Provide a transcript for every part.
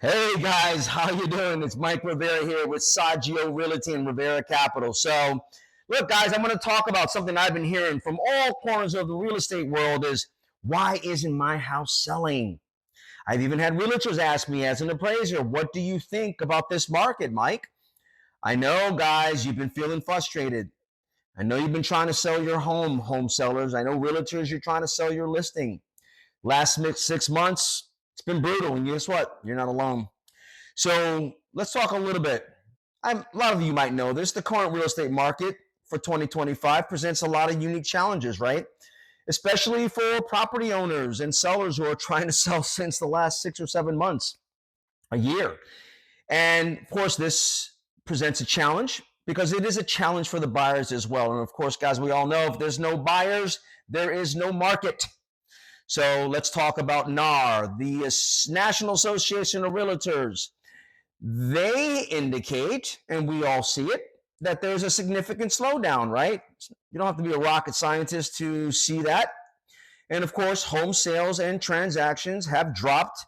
Hey guys, how you doing? It's Mike Rivera here with Saggio Realty and Rivera Capital. So, look guys, I'm going to talk about something I've been hearing from all corners of the real estate world is why isn't my house selling? I've even had realtors ask me as an appraiser, what do you think about this market, Mike? I know guys, you've been feeling frustrated. I know you've been trying to sell your home sellers. I know realtors, you're trying to sell your listing. Last 6 months, it's been brutal. And guess what? You're not alone. So let's talk a little bit. A lot of you might know this. The current real estate market for 2025 presents a lot of unique challenges, right? Especially for property owners and sellers who are trying to sell since the last 6 or 7 months, a year. And of course, this presents a challenge because it is a challenge for the buyers as well. And of course, guys, we all know if there's no buyers, there is no market. So let's talk about NAR, the National Association of Realtors. They indicate, and we all see it, that there's a significant slowdown, right? You don't have to be a rocket scientist to see that. And of course, home sales and transactions have dropped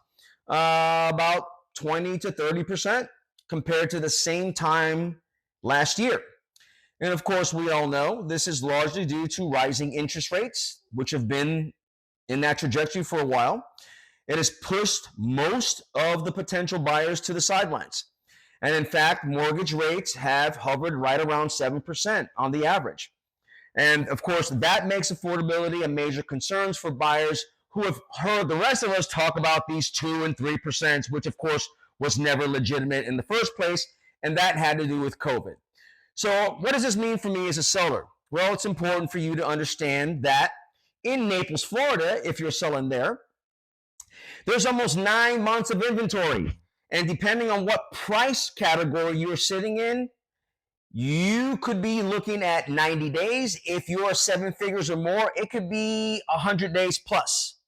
about 20 to 30% compared to the same time last year. And of course, we all know this is largely due to rising interest rates, which have been in that trajectory for a while. It has pushed most of the potential buyers to the sidelines. And in fact, mortgage rates have hovered right around 7% on the average. And of course, that makes affordability a major concern for buyers who have heard the rest of us talk about these 2 and 3%, which of course was never legitimate in the first place. And that had to do with COVID. So, what does this mean for me as a seller? Well, it's important for you to understand that in Naples, Florida, if you're selling there, there's almost 9 months of inventory. And depending on what price category you're sitting in, you could be looking at 90 days. If you're 7 figures or more, it could be 100 days plus.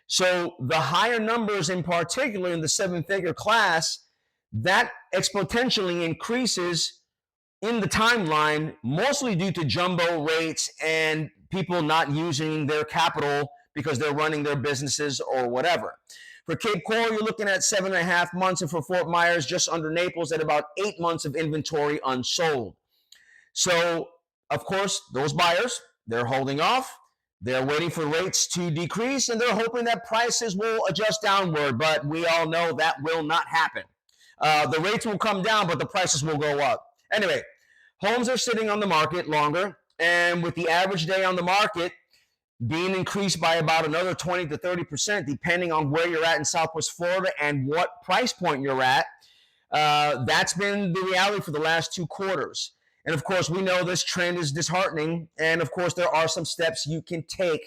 So the higher numbers, in particular in the 7 figure class, that exponentially increases in the timeline, mostly due to jumbo rates and people not using their capital because they're running their businesses or whatever. For Cape Coral, you're looking at 7.5 months, and for Fort Myers, just under Naples, at about 8 months of inventory unsold. So, of course, those buyers, they're holding off. They're waiting for rates to decrease, and they're hoping that prices will adjust downward. But we all know that will not happen. The rates will come down, but the prices will go up. Anyway, homes are sitting on the market longer, and with the average day on the market being increased by about another 20 to 30%, depending on where you're at in Southwest Florida and what price point you're at. That's been the reality for the last 2 quarters. And of course, we know this trend is disheartening. And of course, there are some steps you can take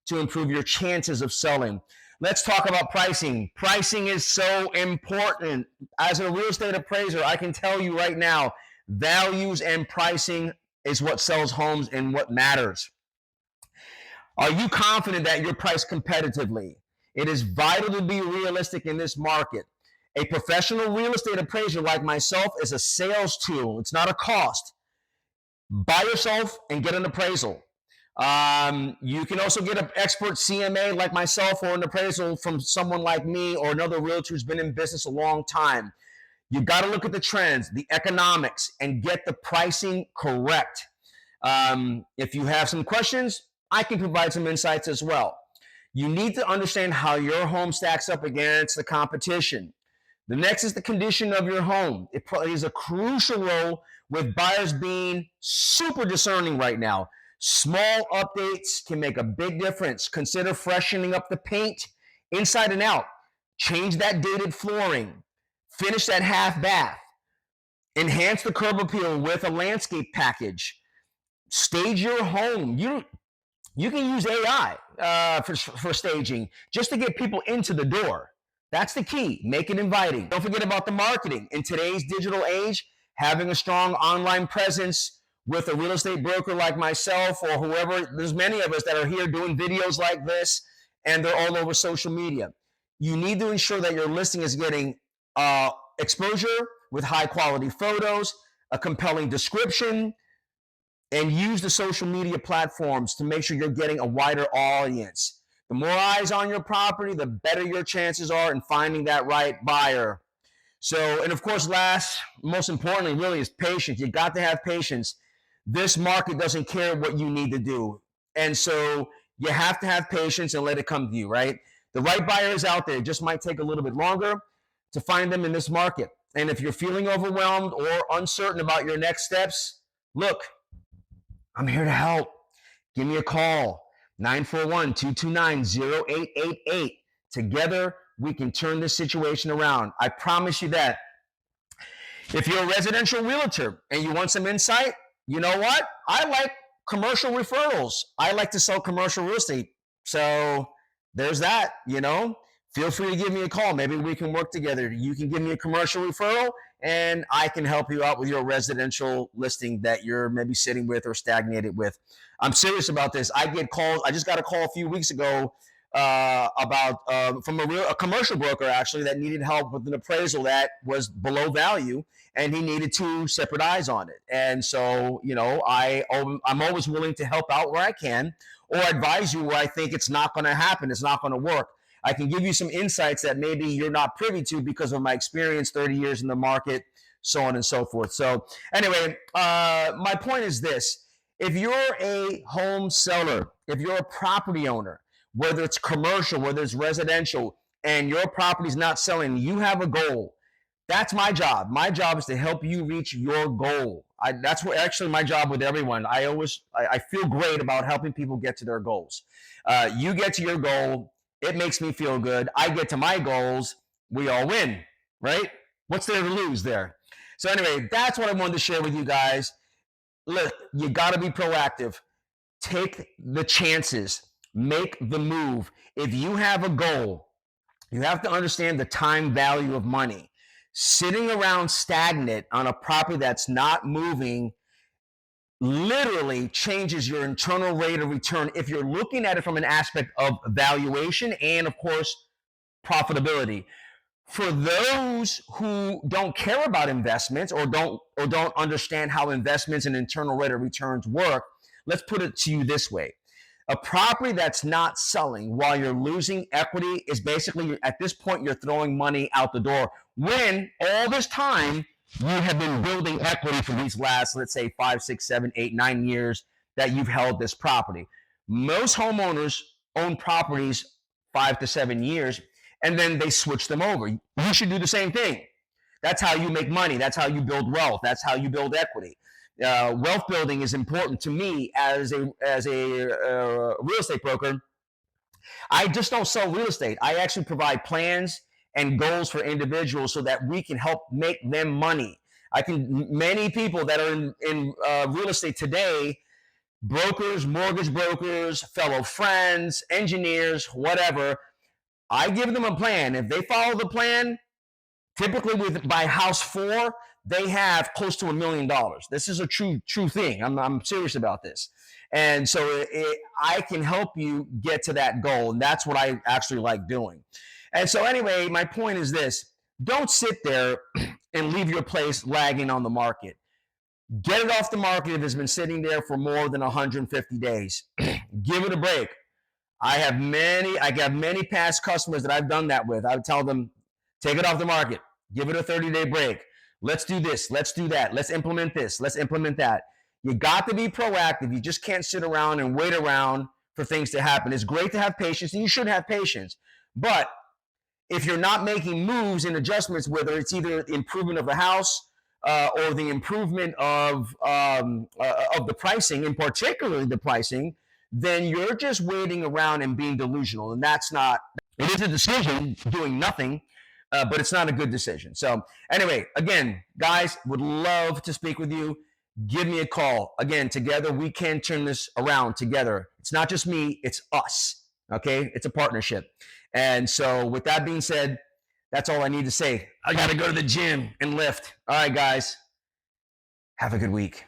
to improve your chances of selling. Let's talk about pricing. Pricing is so important. As a real estate appraiser, I can tell you right now, values and pricing is what sells homes and what matters. Are you confident that you're priced competitively? It is vital to be realistic in this market. A professional real estate appraiser like myself is a sales tool. It's not a cost. Buy yourself and get an appraisal. You can also get an expert CMA like myself or an appraisal from someone like me or another realtor who's been in business a long time. You got to look at the trends, the economics, and get the pricing correct. If you have some questions, I can provide some insights as well. You need to understand how your home stacks up against the competition. The next is the condition of your home. It plays a crucial role with buyers being super discerning right now. Small updates can make a big difference. Consider freshening up the paint inside and out. Change that dated flooring. Finish that half bath. Enhance the curb appeal with a landscape package. Stage your home. You can use AI for staging just to get people into the door. That's the key. Make it inviting. Don't forget about the marketing. In today's digital age, having a strong online presence with a real estate broker like myself or whoever, there's many of us that are here doing videos like this, and they're all over social media. You need to ensure that your listing is getting exposure with high quality photos, a compelling description, and use the social media platforms to make sure you're getting a wider audience. The more eyes on your property, the better your chances are in finding that right buyer. So, and of course, last, most importantly, really is patience. You got to have patience. This market doesn't care what you need to do. And so you have to have patience and let it come to you, right? The right buyer is out there. It just might take a little bit longer to find them in this market. And if you're feeling overwhelmed or uncertain about your next steps, look, I'm here to help. Give me a call, 941-229-0888. Together, we can turn this situation around. I promise you that. If you're a residential realtor and you want some insight, you know what? I like commercial referrals. I like to sell commercial real estate. So there's that, Feel free to give me a call. Maybe we can work together. You can give me a commercial referral and I can help you out with your residential listing that you're maybe sitting with or stagnated with. I'm serious about this. I get calls. I just got a call a few weeks ago from a commercial broker actually that needed help with an appraisal that was below value, and he needed two separate eyes on it. And so, I'm always willing to help out where I can or advise you where I think it's not going to happen. It's not going to work. I can give you some insights that maybe you're not privy to because of my experience, 30 years in the market, so on and so forth. So anyway, my point is this. If you're a home seller, if you're a property owner, whether it's commercial, whether it's residential, and your property's not selling, you have a goal. That's my job. My job is to help you reach your goal. That's what actually my job with everyone. I feel great about helping people get to their goals. You get to your goal. It makes me feel good. I get to my goals. We all win, right? What's there to lose there? So anyway, that's what I wanted to share with you guys. Look, you got to be proactive. Take the chances. Make the move. If you have a goal, you have to understand the time value of money. Sitting around stagnant on a property that's not moving literally changes your internal rate of return if you're looking at it from an aspect of valuation and, of course, profitability. For those who don't care about investments or don't understand how investments and internal rate of returns work, let's put it to you this way. A property that's not selling while you're losing equity is basically, at this point, you're throwing money out the door when all this time you have been building equity for these last, let's say, 5, 6, 7, 8, 9 years that you've held this property. Most homeowners own properties 5 to 7 years, and then they switch them over. You should do the same thing. That's how you make money. That's how you build wealth. That's how you build equity. Wealth building is important to me as a real estate broker. I just don't sell real estate. I actually provide plans and goals for individuals so that we can help make them money. Many people that are in real estate today, brokers, mortgage brokers, fellow friends, engineers, whatever, I give them a plan. If they follow the plan, typically by house 4, they have close to $1 million. This is a true thing. I'm serious about this. And so I can help you get to that goal. And that's what I actually like doing. And so anyway, my point is this. Don't sit there and leave your place lagging on the market. Get it off the market if it's been sitting there for more than 150 days. Give it a break. I got many past customers that I've done that with. I would tell them, take it off the market. Give it a 30-day break. Let's do this. Let's do that. Let's implement this. Let's implement that. You got to be proactive. You just can't sit around and wait around for things to happen. It's great to have patience, and you should have patience. But if you're not making moves and adjustments, whether it's either the improvement of the house or the improvement of the pricing, and particularly the pricing, then you're just waiting around and being delusional. And that's not, it is a decision doing nothing, but it's not a good decision. So anyway, again, guys, would love to speak with you. Give me a call. Again, together we can turn this around together. It's not just me, it's us. Okay? It's a partnership. And so with that being said, that's all I need to say. I got to go to the gym and lift. All right, guys. Have a good week.